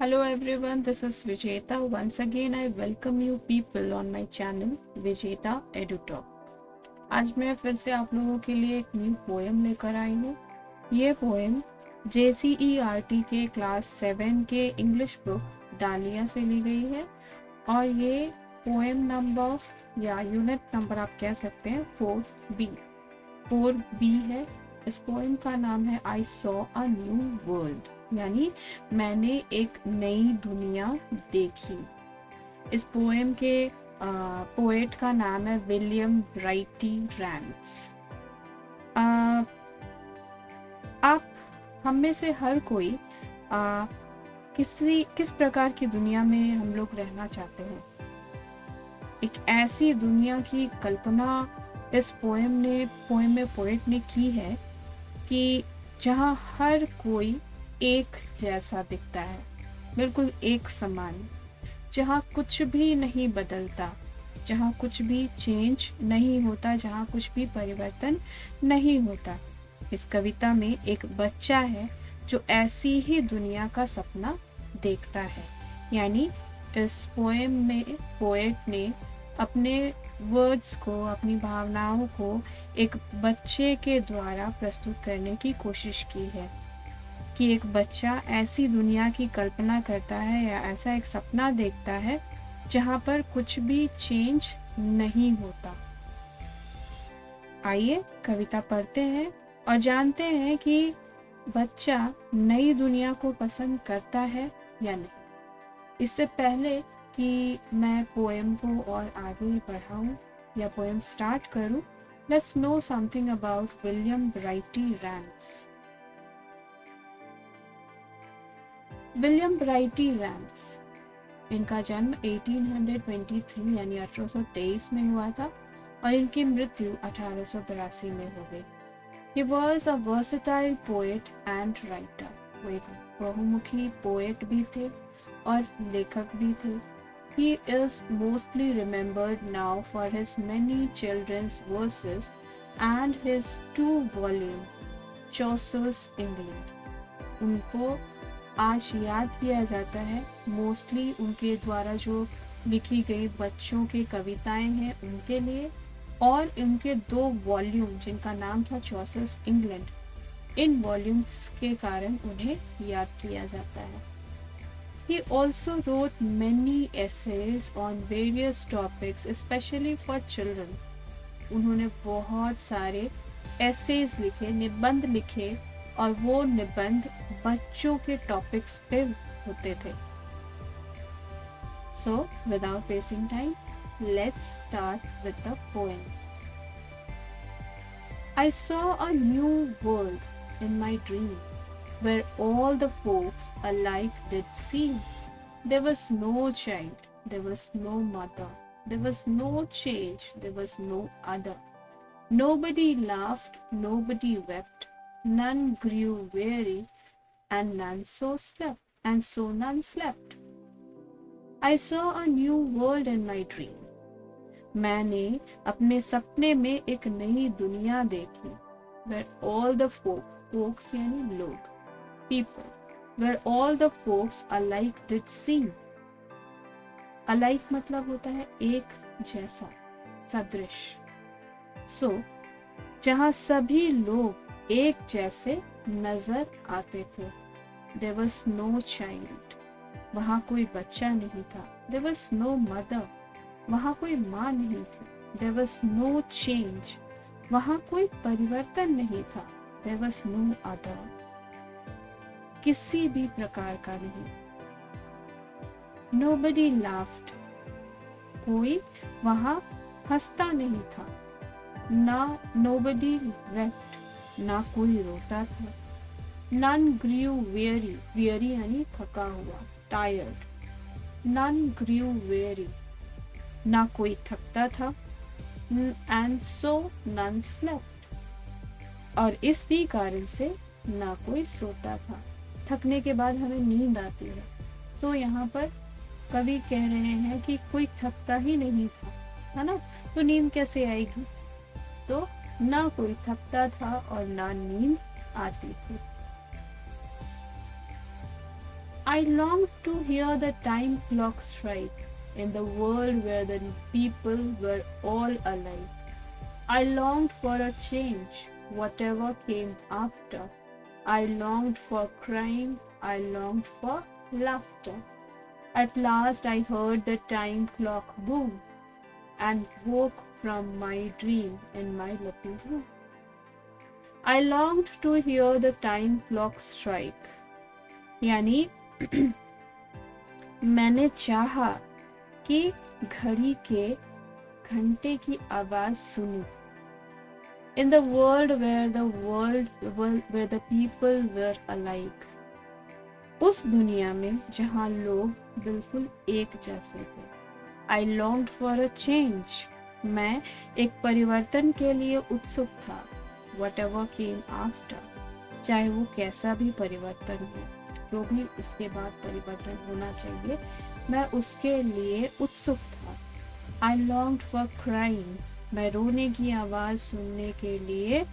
Hello everyone, this is Vijeta. Once again, I welcome you people on my channel Vijeta EduTalk. आज मैं फिर से आप लोगों के लिए एक न्यू पोएम लेकर आई हूँ। ये पोएम JCERT के क्लास 7 के इंग्लिश बुक डालिया से ली गई है और ये पोएम नंबर या यूनिट नंबर आप कह सकते हैं 4B है। इस पोएम का नाम है I saw a new world, यानी मैंने एक नई दुनिया देखी। इस पोएम के पोएट का नाम है विलियम ब्राइटी रैंड्स। आप हम में से हर कोई किस प्रकार की दुनिया में हम लोग रहना चाहते हैं। एक ऐसी दुनिया की कल्पना इस पोएम में पोएट ने की है कि जहाँ हर कोई एक जैसा दिखता है, बिल्कुल एक समान, जहाँ कुछ भी नहीं बदलता, जहाँ कुछ भी चेंज नहीं होता, जहाँ कुछ भी परिवर्तन नहीं होता। इस कविता में एक बच्चा है जो ऐसी ही दुनिया का सपना देखता है। यानी इस पोएम में पोएट ने अपने वर्ड्स को, अपनी भावनाओं को एक बच्चे के द्वारा प्रस्तुत करने की कोशिश की है कि एक बच्चा ऐसी दुनिया की कल्पना करता है या ऐसा एक सपना देखता है जहाँ पर कुछ भी चेंज नहीं होता। आइए कविता पढ़ते हैं और जानते हैं कि बच्चा नई दुनिया को पसंद करता है या नहीं। इससे पहले कि मैं पोएम को और आगे बढ़ाऊं या पोएम स्टार्ट करूं, let's know something about William variety रैंड्स। William variety रैंड्स, इनका जन्म 1823 यानी 1823 में हुआ था और इनकी मृत्यु 1882 में हो गई। He was a versatile poet and writer. वो एक बहुमुखी पोएट भी थे और लेखक भी थे। He is mostly remembered now for his many children's verses and his 2-volume Chaucer's England. उनको आज याद किया जाता है मोस्टली उनके द्वारा जो लिखी गई बच्चों की कविताएं हैं उनके लिए, और उनके 2 वॉल्यूम जिनका नाम था चॉसर्स इंग्लैंड, इन वॉल्यूम्स के कारण उन्हें याद किया जाता है। He also wrote many essays on various topics, especially for children. उन्होंने बहुत सारे essays लिखे, निबंध लिखे, और वो निबंध बच्चों के टॉपिक्स पे होते थे। So, without wasting time, let's start with the poem. I saw a new world in my dream, where all the folks alike did seem. There was no child, there was no mother, there was no change, there was no other. Nobody laughed, nobody wept, none grew weary, and none so none slept. I saw a new world in my dream. मैंने अपने सपने में एक नई दुनिया देखी, where all the folks यानी लोग, people, where all the folks alike did seem. Alike मतलब होता है एक जैसा, सदृश। So, जहाँ सभी लोग एक जैसे नजर आते थे। There was no child, वहाँ कोई बच्चा नहीं था। There was no mother, वहाँ कोई माँ नहीं थी। There was no change, वहाँ कोई परिवर्तन नहीं था। There was no other, किसी भी प्रकार का नहीं। Nobody laughed, कोई वहाँ हंसता नहीं था। ना nobody wept, ना कोई रोता था। None grew weary यानी थका हुआ, tired. None grew weary, ना कोई थकता था। And so none slept, और इसी कारण से ना कोई सोता था। थकने के बाद हमें नींद आती है, तो यहाँ पर कवि कह रहे हैं कि कोई थकता ही नहीं था, है ना, तो नींद कैसे आएगी। तो ना कोई थकता था और ना नींद आती थी। I longed to hear the time clock strike in the world where the people were all alike. I longed for a change, whatever came after. I longed for crying, I longed for laughter. At last I heard the time clock boom and woke from my dream in my little room. I longed to hear the time clock strike. यानी मैंने चाहा कि घड़ी के घंटे की आवाज सुनी. In the world where the people were alike. उस दुनिया में जहां लोग बिल्कुल एक जैसे थे. I longed for a change. मैं एक परिवर्तन के लिए उत्सुक था. Whatever came after. चाहे वो कैसा भी परिवर्तन हो, जो भी इसके बाद परिवर्तन होना चाहिए, मैं उसके लिए उत्सुक था. I longed for crying. मैं रोने की आवाज सुनने के लिए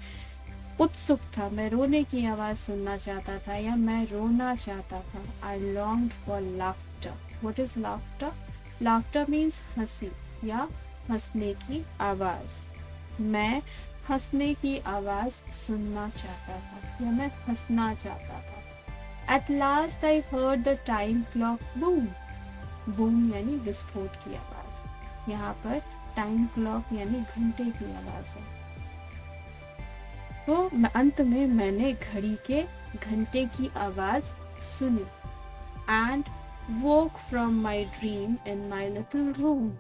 उत्सुक था. मैं रोने की आवाज सुनना चाहता था या मैं रोना चाहता था. I longed for laughter. What is laughter? Laughter means हंसी या हंसने की आवाज. मैं हंसने की आवाज सुनना चाहता था या मैं हंसना चाहता था. At last I heard the time clock boom. Boom यानी विस्फोट की आवाज. यहाँ पर टाइम क्लॉक यानी घंटे की आवाज है. तो अंत में मैंने घड़ी के घंटे की आवाज सुनी. And woke from my dream in my little room.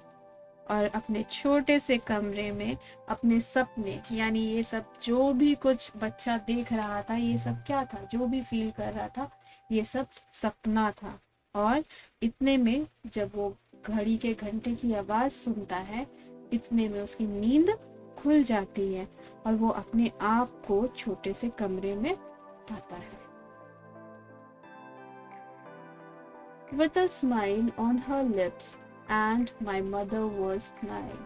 और अपने छोटे से कमरे में अपने सपने, यानी ये सब जो भी कुछ बच्चा देख रहा था, ये सब क्या था, जो भी फील कर रहा था, ये सब सपना था. और इतने में जब वो घड़ी के घंटे की आवाज सुनता है, इतने में उसकी नींद खुल जाती है और वो अपने आप को छोटे से कमरे में पाता है. With a smile on her lips, and my mother was nigh.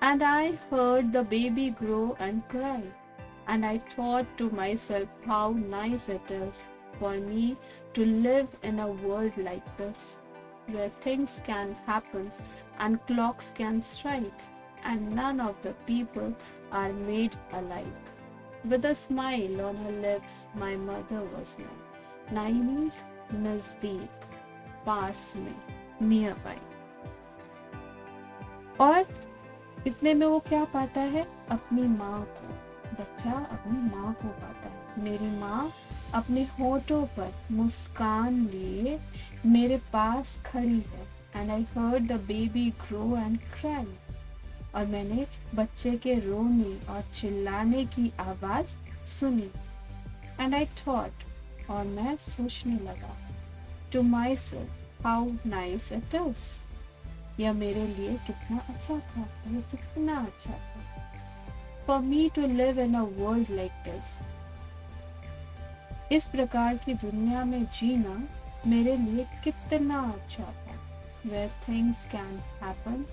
And I heard the baby grow and cry. And I thought to myself how nice it is for me to live in a world like this, where things can happen and clocks can strike, and none of the people are made alike. With a smile on her lips, my mother was nigh. Nigh means नजदीक, पास में, near by. और इतने में वो क्या पाता है? अपनी माँ को. बच्चा अपनी माँ को पाता है. मेरी माँ अपने होठों पर मुस्कान लिए मेरे पास खड़ी है. And I heard the baby grow and cry. और मैंने बच्चे के रोने और चिल्लाने की आवाज सुनी. एंड आई थॉट, और मैं सोचने लगा, to myself how nice it is. यह मेरे लिए कितना अच्छा था, यह कितना अच्छा था. For me to live in a world like this. इस प्रकार की दुनिया में जीना मेरे लिए कितना अच्छा था. Where things can happen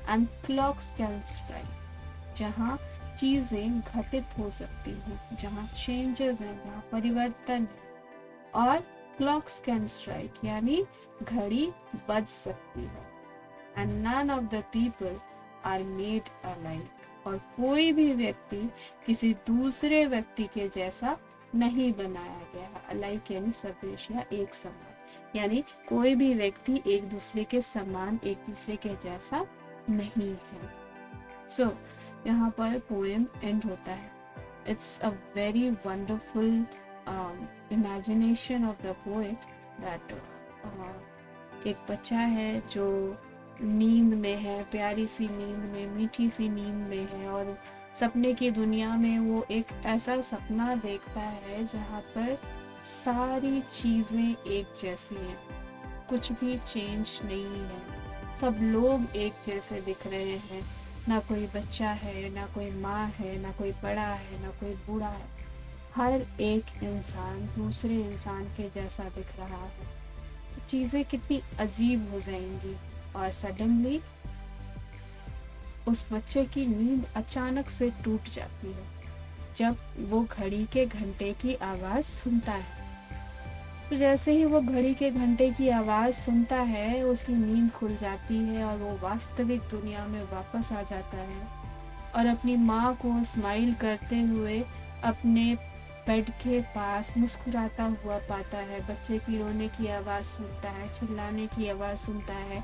and clocks can strike. जहाँ चीजें घटित हो सकती हैं, जहाँ चेंजेस हैं, जहाँ परिवर्तन है. और क्लॉक्स कैन स्ट्राइक यानी घड़ी बज सकती है. And none of the people are made alike. और कोई भी व्यक्ति किसी दूसरे व्यक्ति के जैसा नहीं बनाया गया. अलाइक यानी सदृश या एक समान, यानी कोई भी व्यक्ति एक दूसरे के समान, एक दूसरे के जैसा नहीं है. सो यहाँ पर पोएम एंड होता है. It's a very wonderful imagination of the poet that एक बच्चा है जो नींद में है, प्यारी सी नींद में, मीठी सी नींद में है. और सपने की दुनिया में वो एक ऐसा सपना देखता है जहाँ पर सारी चीज़ें एक जैसी हैं, कुछ भी चेंज नहीं है. सब लोग एक जैसे दिख रहे हैं. ना कोई बच्चा है, ना कोई माँ है, ना कोई बड़ा है, ना कोई बूढ़ा है. हर एक इंसान दूसरे इंसान के जैसा दिख रहा है. चीज़ें कितनी अजीब हो जाएंगी. और सडनली उस बच्चे की नींद अचानक से टूट जाती है जब वो घड़ी के घंटे की आवाज़ सुनता है. तो जैसे ही वो घड़ी के घंटे की आवाज़ सुनता है, उसकी नींद खुल जाती है और वो वास्तविक दुनिया में वापस आ जाता है और अपनी माँ को स्माइल करते हुए अपने बेड के पास मुस्कुराता हुआ पाता है। बच्चे की रोने की आवाज़ सुनता है, चिल्लाने की आवाज़ सुनता है,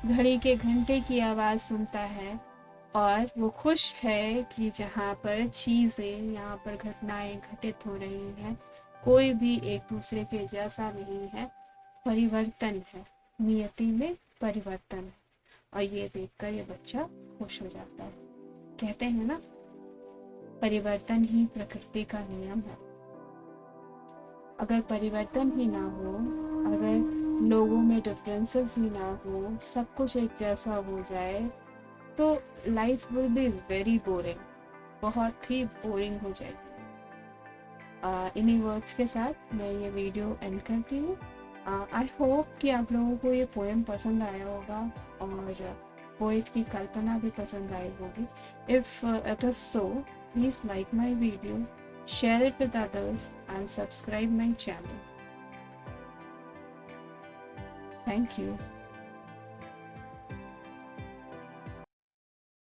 घड़ी के घंटे की आवाज़ सुनता है और वो खुश है कि जहाँ पर चीज़ें, यहाँ पर घटनाएं घटित हो रही हैं, कोई भी एक दूसरे के जैसा नहीं है, परिवर्तन है, नियति में परिवर्तन है। और ये देखकर ये बच्चा खुश हो जाता है। कहते हैं ना, परिवर्तन ही प्रकृति का नियम है। अगर परिवर्तन ही ना हो, अगर लोगों में डिफरेंसेस ही ना हो, सब कुछ एक जैसा हो जाए, तो life will be very boring, बहुत ही बोरिंग हो जाएगी। इन्हीं वर्ड्स के साथ मैं ये वीडियो एंड करती हूँ। आई होप कि आप लोगों को ये पोएम पसंद आया होगा और पोइट की कल्पना भी पसंद आई होगी। If it is so, please like my video, share it with others and subscribe my channel. Thank you.